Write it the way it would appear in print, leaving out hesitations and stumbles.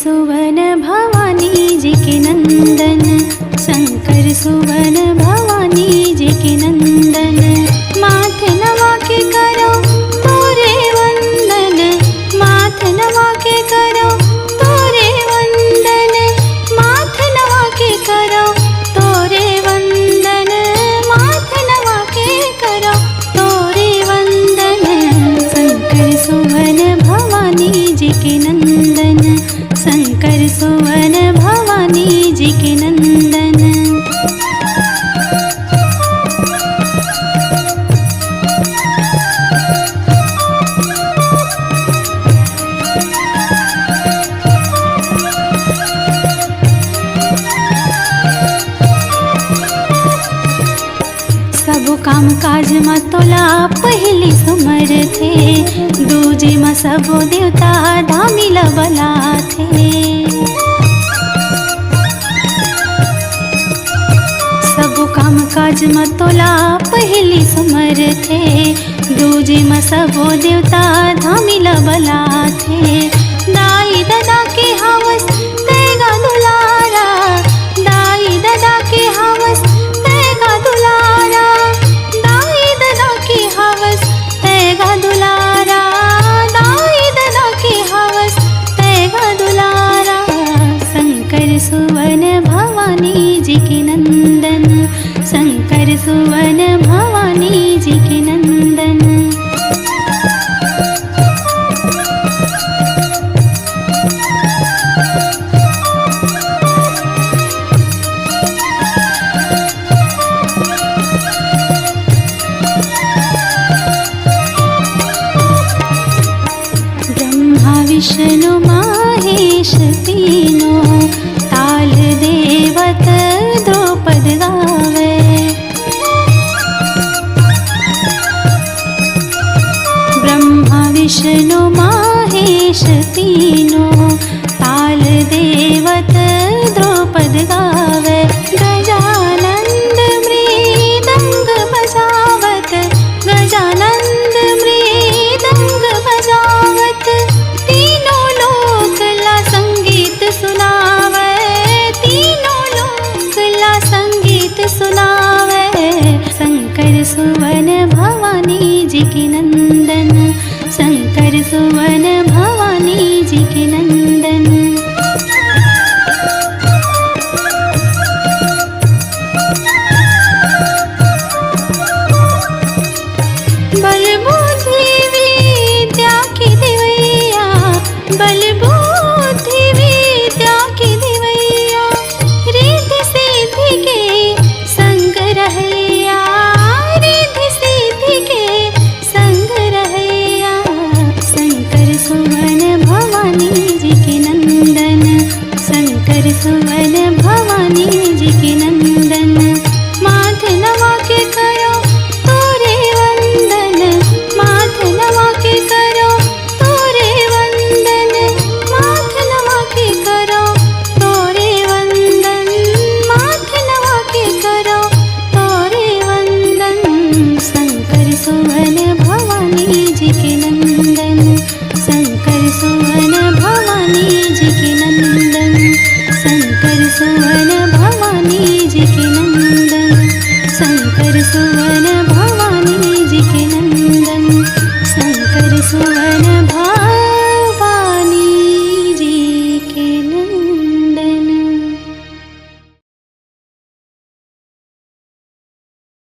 सुवन भवानी जी के नंदन, शंकर सुवन भवानी जी के नंदन। माथ नवा के करो तोरे वंदन, माथ नवा के करो तोरे वंदन, माथ नवा के करो तोरे वंदन, माथ नवा के करो तोरे वंदन। शंकर सुवन भवानी जी के नंदन, शंकर सुवन भवानी जी के नंदन। सब काम काज में तोला पहली सुमर थे, दूजे में सब देवता धामिल बला थे। सब काम काज में तोला पहली सुमर थे, दूजे में सब देवता धामिल बला थे। दाई दादा के हवस तेगा दुलारा, दाई दादा के हवस तेगा दुलारा, दाई दादा के हवस तेगा दुलारा, दाई दादा के हवस तेगा दुलारा। शंकर सुवन भवानी जी के नंदन, शंकर सुवन भवानी जी के नंदन। ब्रह्मा विष्णु महेश तीनों, ताल देवत द्रौपद गावे। ब्रह्मा विष्णु महेश तीनों, ताल देवत द्रौपद गावे। गजानंद मृदंग बजावत, गजानंद मृदंग बजावत, तीनों लोक ला संगीत सुनावे, तीनों लोक ला संगीत सुनावे। शंकर सुवन भवानी जी के नंदन, शंकर सुवन भवानी जी के नंदन। बलबुद्धि विद्या की दिवैया, बलबुद्धि विद्या की दिवैया, रिद्धि सिद्धि के संग रहैया, रिद्धि सिद्धि के संग रहैया। शंकर सुवन भवानी जी के नंदन, शंकर सुवन भवानी जी के नंदन। माथ नवा के करो तोरे वंदन, माथ नवा के करो तोरे वंदन, माथ नवा के करो तोरे वंदन, माथ नवा के करो तोरे वंदन। शंकर सुवन भवानी जी के नंदन, शंकर सुवन भवानी जी के नंदन, शंकर सुवन भवानी जी के नंदन, शंकर सुवन भवानी जी के नंदन, शंकर सुवन